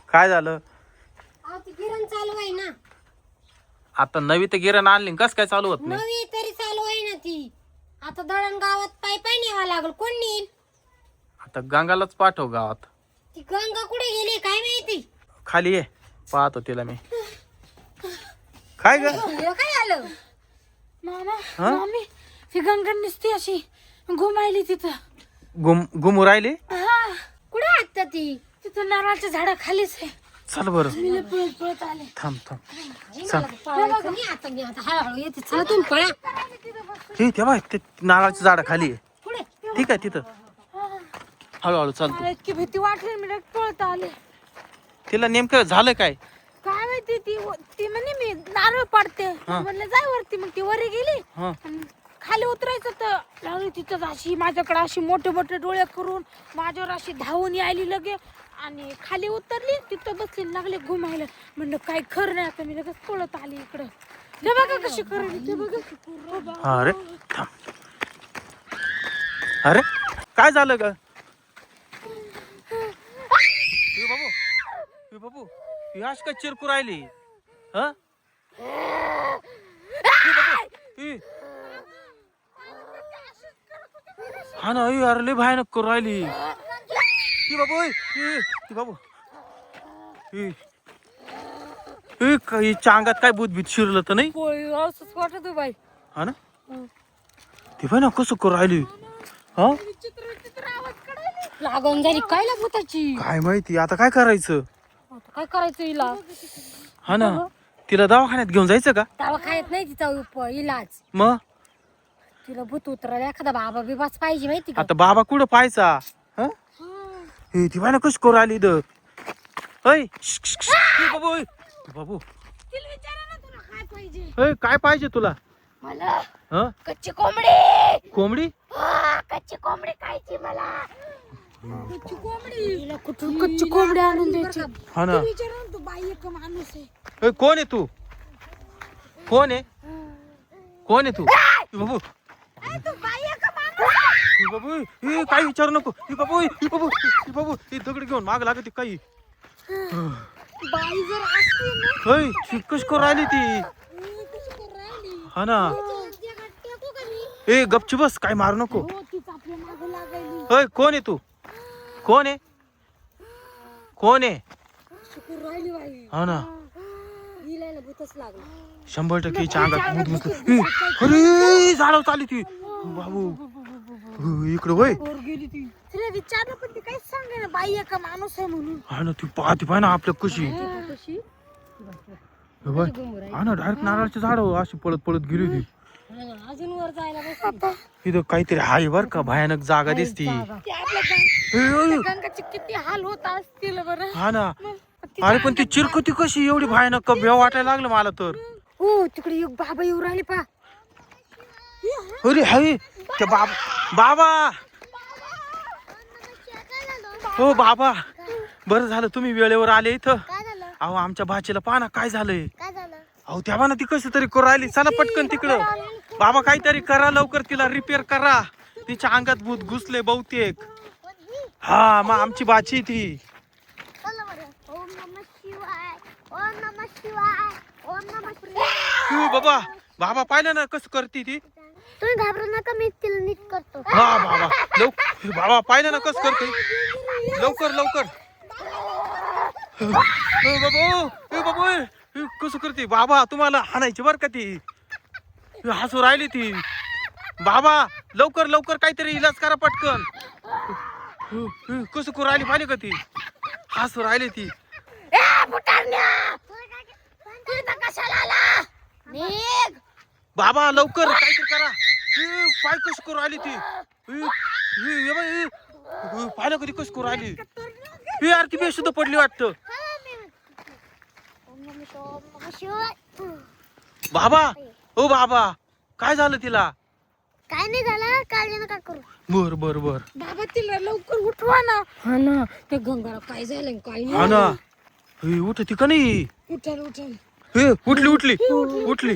काय झालं? अहो ती गिरण चालू आहे ना. आता नवी तर गिरण आणली, कस काय चालू होत नाही? नवी तरी चालू आहे ना ती. आता दळण गावात पाय पाय न्यावा लागल. कोण नेईल? आता गंगालाच पाठव गावात. ती गंगा कुठे गेली काय माहिती. खाली ये, पाहतो तिला मी. काय ग? हे काय आलं? मामा हा? मामी ती गंगा नुसती अशी घुमायली तिथं. गुमू राहिली? हा कुठे आता ती? तिथं नारळाच्या झाडाखालीच आहे. चल बरं, मी लय पळत पळत आले. थांब थांब. मला पळायचं नाही आता. मी आता हळूहळू येते. चला तुम्ही पळा. हे तेव्हा ते नारळाच्या झाडा खाली आहे. पुढे. ठीक आहे तिथं. हळूहळू चालतो. मला इतकी भीती वाटली मी direct पळत आले. तिला नेमकं झालं काय? काय माहिती ती म्हणे मी नारळ पाडते. हा. म्हणलं जाय वरती. मग ती वरी गेली हा. आणि खाली उतरायचं तर लागली तिथं अशी माझ्याकडे अशी मोठे मोठे डोळे करून माझ्यावर अशी धावून यायली लगे. आणि खाली उतरली तिथं बसली लागले घुमायला. म्हणलं काय खरं नाही. आता मी लगेच पळत आली इकडं. ते बघा कशी करली ते बघा. अरे थांब. अरे काय झालं ग? बाबू बाबू ही अशी काय चिरकू राहिली? हा हा ना, अरे लय भयानक करू राहिली ती बाबू. ती बाबू हिच्या अंगात काय भूतभीत शिरलं तर नाही? असंच वाटत बाई. हा ना, ती बाई ना कसं करू राहिली. हा चित्र आवाज काढायला. लागून झाली काय ला भूताची. काय माहिती आता काय करायचं. आता काय करायचं हिला? हा ना, तिला दवाखान्यात घेऊन जायचं का? दवाखान्यात नाही तिचा इलाज. मग तिला भूत उतरायला एखादा बाबा बिबाच पाहिजे माहिती का? आता बाबा कुठं पाहायचा? हं? हे ती बाई ना कशी करू राहिली इथं. ऐ, बाबू बाबू तिला विचारा ना तुला काय पाहिजे. ऐ, काय पाहिजे तुला? मला हं? कच्ची कोंबडी. कोंबडी? कच्ची कोंबडी खायची मला. कच्ची कोंबडी. तिला कुठून कच्ची कोंबडी आणून द्यायची. हा ना. विचारा ना तू बाई एक माणूस आहे. ऐ, कोण आहे तू? कोण आहे? कोण आहे तू? बाबू तू बाई एक माणूस. बाबू हे काय विचारू नको. बाबू हे दगड घेऊन माग लागते काही. बाई जर असली ना ऐ, चिकस करू राहिली ती. कशी करून राहिली. हा ना. टेकू का मी? ए गपची बस, काय मारू नको. हो तीच आपल्या मागे लागायली. ऐ, कोण आहे तू? कोण आहे? कोण आहे? करून राहिली बाई. हा ना, हिला ना भूतच लागलं. 100% हिच्या अंगात भूत बसलं. अरे झाडावर चालली ती. बाबू इकडं वय. वर गेली ती. तिला विचारलं पण ती काहीच सांगे ना बाई एक माणूस आहे म्हणून. हा ना, ती पाय ना आपल्या कशी. कशी? हा ना, डायरेक्ट नारळाच्या झाडावर अशी पळत पळत गेली ती. अजून वर जायला बसली. इथं काहीतरी हाय बर का, भयानक जागा दिसती. ती आपल्या गंगाचे किती हाल होत असतील बरं. हा ना. अरे पण ती चिरकती कशी एवढी भयानक, भेव वाटायला लागलं मला तर. हो तिकडे एक बाबा येऊ राहिले पा. अरे हाय त्या बाबा. हो बाबा, बरं झालं तुम्ही वेळेवर आले इथं. अहो आमच्या भाचीला पहा ना काय झालंय. अहो तेव्हा ना ती कशी तरी करू राहिली. चला पटकन तिकडं. बाबा काहीतरी करा लवकर, तिला रिपेअर करा. तिच्या अंगात भूत घुसले बहुतेक. हा मग आमची भाची ती. ओम नमः शिवाय. ओम नमः शिवाय. ओम नमः शिवाय. बाबा बाबा पाहिलं ना कसं करते ती. तुम्ही घाबरू नका, मी तिला नीट करतो. हा बाबा बाबा पाहिलं ना कसं करते. लवकर लवकर. बाबू कसं करते. बाबा तुम्हाला हाणायची बर का ती. हसू राहिली ती. बाबा लवकर लवकर काहीतरी इलाज करा पटकन. कसं करू राहिली पाहिली का ती. हसू राहिली ती. बाबा लवकर काहीतरी करा. पाय कशी करू राहिली ती. पाहिलं कधी कशी करू राहिली. यार ती बेशुद्ध पडली वाटतं. ओम नमः शिवाय. बाबा ओ बाबा काय झालं तिला. काय नाही झालं, काळजी नका करू. बर बर बर. बाबा तिला लवकर उठवा ना. हा ना, त्या गंगाला काय झालं काय हा ना. उठती का नाही. उठल उठल. उठली उठली उठली.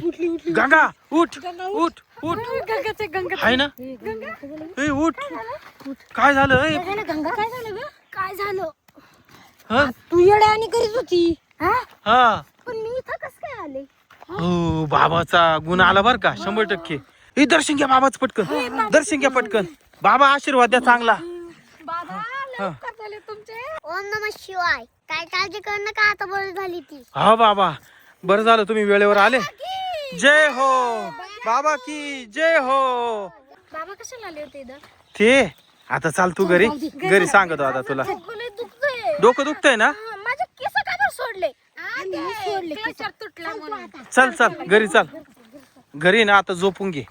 गंगा उठ उठ उठ. गंगाचे गंगा आहे ना. उठ. काय झालं. झालं गंगा? काय झालं ग? काय झालं? हा तू येड्यावानी करीत होती. हा पण मी इथं कसं काय आले हो बाबाचा गुण आला बर का 100%. हे दर्शन घ्या बाबाच पटकन, दर्शन घ्या पटकन. बाबा आशीर्वाद द्या चांगला. बाबा लवकर झाले तुमचे. ओम नमः शिवाय. काय काळजी करू नका, आता बरं झाली ती. हा बाबा बरं झालं तुम्ही वेळेवर आले. जय हो बाबा की जय हो. बाबा कशाला आले होते इथं? ते आता चाल तू घरी, घरी सांगतो आता तुला. दुखतोय. डोकं दुखतंय ना, माझे केस का बरं सोडले? क्लचर तुटला म्हणून. चल चल घरी चल. घरी ना आता झोपून घे.